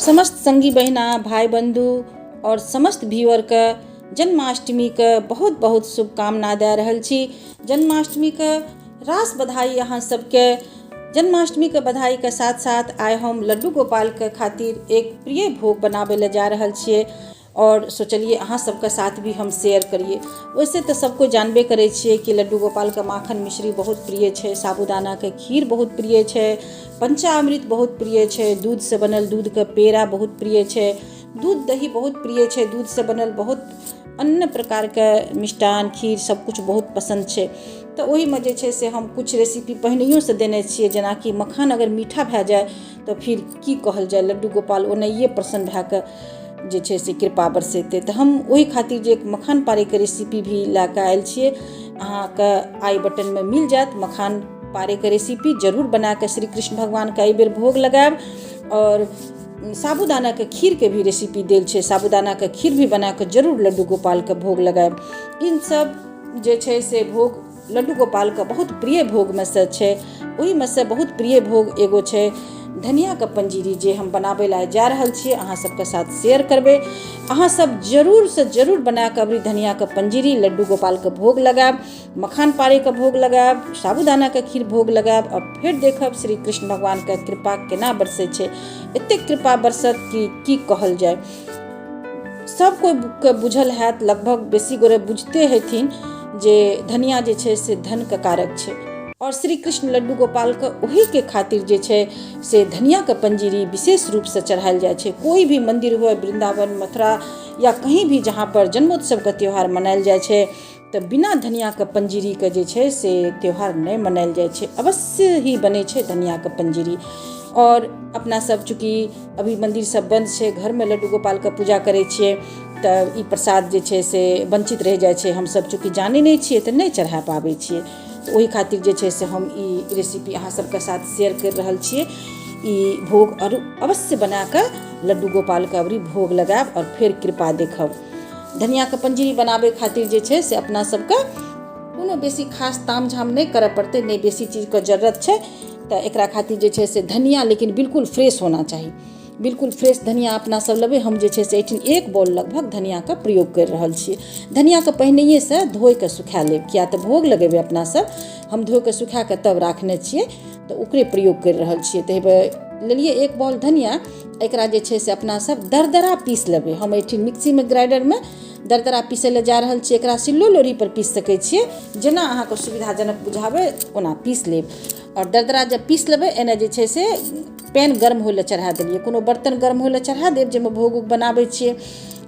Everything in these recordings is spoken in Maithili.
समस्त संगी बहिना भाई बंधु और समस्त व्यूअर के जन्माष्टमी के बहुत बहुत शुभकामना दे रहल छी। जन्माष्टमी के रास बधाई अहाँ सबके। जन्माष्टमी के बधाई के साथ साथ आइ हम लड्डू गोपाल के खातिर एक प्रिय भोग बनाबे ले जा रहल छिए और सोचलिए अहाँ सबके साथ भी हम शेयर करिए। वैसे तो सबको जानबे करे छिए कि लड्डू गोपाल के माखन मिश्री बहुत प्रिय है, साबूदाना के खीर बहुत प्रिय है, पंचामृत बहुत प्रिय है, दूध से बनल दूध के पेड़ा बहुत प्रिय है, दूध दही बहुत प्रिय है, दूध से बनल बहुत अन्य प्रकार के मिष्टान खीर सब कुछ बहुत पसंद है। तो वही में जे छै से हम कुछ रेसिपी पहिनैयो से देने छिए, जेना कि मखान अगर मीठा भए जाए तो फिर की कहल जाए, लड्डू गोपाल ओनाहिए प्रसन्न भए के जे छै से कृपा बरसेते। तो हम वही खातिर जे मखान पारे के रेसिपी भी लेके आयल छिए, अहाँके आई बटन में मिल जात। मखान पारे के रेसिपी जरूर बना के श्री कृष्ण भगवान के एहि बेर भोग लगाएब। और साबूदाना के खीर के भी रेसिपी देल छै, साबूदाना के खीर भी बना के जरूर लड्डू गोपाल के भोग लगाएब। इन सब जे छै से भोग लड्डू गोपाल के बहुत प्रिय भोग में से छै। ओही में से बहुत प्रिय भोग एगो छै धनिया के पंजीरी, जे हम बनाबे ला जा रहल छिए, अहाँ सबके साथ शेयर करबे। अहाँ सब जरूर से जरूर बना के अबरी धनिया के पंजीरी लड्डू गोपाल के भोग लगाएब, मखान पारे के भोग लगाएब, साबूदाना के खीर भोग लगाएब और फिर देखब श्री कृष्ण भगवान के कृपा केना बरसे छै। एते कृपा बरसत की कहल जाए। सब कोई के बुझल हैत, लगभग बेसी गोरे बुझते हेथिन जे धनिया जे छै से धन के कारक छै और श्री कृष्ण लड्डू गोपाल के वही के खातिर जे छै से धनिया के पंजीरी विशेष रूप से चढ़ायल जाय छै। कोई भी मंदिर हो, वृंदावन मथुरा या कहीं भी जहाँ पर जन्मोत्सव के त्यौहार मनायल जाय छै, तो बिना धनिया के पंजीरी के जे छै से त्यौहार नहीं मनायल जाय छै। अवश्य ही बने छै धनिया के पंजीरी। और अपना सब चूँकि अभी मंदिर सब बंद छै, घर में लड्डू गोपाल के पूजा करे छिए, तो ई प्रसाद जे छै से वंचित रह जाय छै। हम सब चूँकि जाने नहीं छिए तो नहीं चढ़ा पाबे छिए, तो वही खातिर जे छै से हम ई रेसिपी अहाँ सबके साथ शेयर कर रहल छिए। ई भोग और अवश्य बना के लड्डू गोपाल के अबरी भोग लगाएब और फिर कृपा देखब। धनिया के पंजीरी बनाबे खातिर जे छै से अपना सबके कोनो बेसी खास ताम झाम नहीं करे पड़ते, नहीं बेसी चीज के जरूरत छै। तो एकरा खातिर जे छै से धनिया लेकिन बिल्कुल फ्रेश होना चाहिए, बिल्कुल फ्रेश धनिया अपना सब लेबे। हम जे छै से एठिन 1 बॉल लगभग धनिया के प्रयोग कर रहल छिए। धनिया के पहिनैये से धोइ के सुखा लेब, किया तो भोग लगेबे अपना सब। हम धो के सुखा के तब राखने छिए, तो ओकरे प्रयोग कर रहल छिए। तो लेलिए 1 बॉल धनिया, एकरा जे छै से अपना सब दरदरा पीस लेबे। हम एठिन मिक्सी में ग्राइंडर में दरदरा पीसे ले जा रहल छिए। एकरा सिल्लो लोढ़ी पर पीस सकै छिए, जेना अहाँके सुविधाजनक बुझाबे ओना पीस लेब। और दरदरा जब पीस लेबे, एने जे छै से पैन गर्म होय ले चढ़ा देलिए, कोनो बर्तन गर्म होय ले चढ़ा देब जेमे भोग उग बनाबै छिए।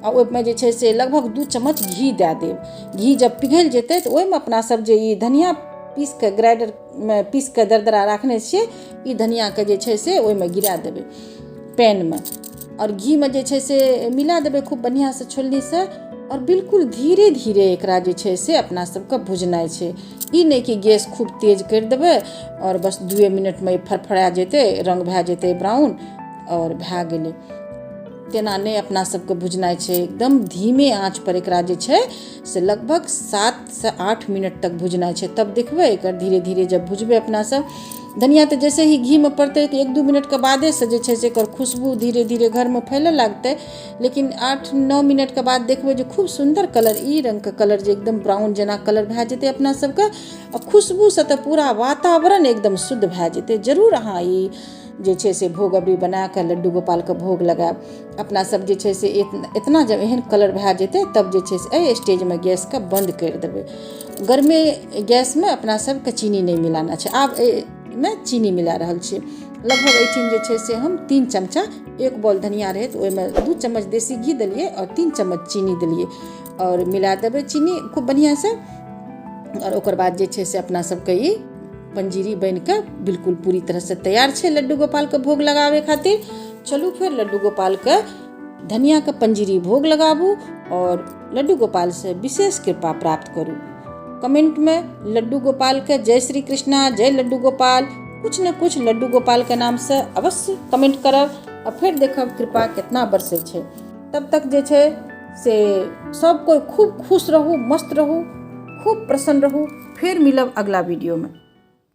और ओहिमे जे छै से लगभग 2 चम्मच घी दे देब। घी जब पिघल जेतै तो ओहिमे अपना सब जे ई धनिया पीस के ग्राइंडर में पीस के दरदरा राखने छिए, ई धनिया के जे छै से ओहिमे गिरा देबै पैन में। और घी में जे छै से मिला देबै खूब बढ़िया से छोलनी से। और बिल्कुल धीरे धीरे एकरा जे छै से अपना सबके भुजनाइ छै। ई नहीं कि गैस खूब तेज कर देबै और बस 2 मिनट में फड़फड़ा जेतै, रंग भए जेतै ब्राउन और भए गेलै। तेना नहीं अपना सबके भुजनाइ छै, एकदम धीमे आँच पर एकरा जे छै से लगभग 7 से 8 मिनट तक भुजनाइ छै। तब देखबै एकर धीरे धीरे जब भुजबै अपना सब, धनिया तो जैसे ही घी में पड़ते तो 1-2 मिनट के बादे से जे छै से एकर खुशबू धीरे धीरे घर में फैले लागते। लेकिन 8-9 मिनट के बाद देखबै जे खूब सुंदर कलर, ई रंग के कलर जे एकदम ब्राउन जेना कलर भए जेतै अपना सबके। और खुशबू से तो पूरा वातावरण एकदम शुद्ध भए जेतै। जरूर अहाँ ई जे छै से भोग अबरी बना के लड्डू गोपाल के भोग लगाएब। अपना सब जे छै से इतना जब एहन कलर भए जेतै तब जे छै से एहि स्टेज में गैस के बंद कर देबै। गर्मे गैस में अपना सबके चीनी नहीं मिलाना छै। आब में चीनी मिला रहल छिए। लगभग एठिन जे छै से हम 3 चमचा, 1 बॉल धनिया रहे तो ओहिमे 2 चम्मच देसी घी देलिए और 3 चम्मच चीनी देलिए और मिला देबै चीनी खूब बढ़िया से। और ओकर बाद जे छै से अपना सबके ई पंजीरी बन के बिल्कुल पूरी तरह से तैयार छै लड्डू गोपाल के भोग लगावे खातिर। चलू फिर लड्डू गोपाल के धनिया के पंजीरी भोग लगाबू और लड्डू गोपाल से विशेष कृपा प्राप्त करू। कमेंट में लड्डू गोपाल के जय श्री कृष्णा, जय लड्डू गोपाल, कुछ न कुछ लड्डू गोपाल के नाम से अवश्य कमेंट करब और फिर देखब कृपा कितना बरसे छै। तब तक जे छै से सब कोई खूब खुश रहू, मस्त रहू, खूब प्रसन्न रहू। फिर मिलब अगला वीडियो में।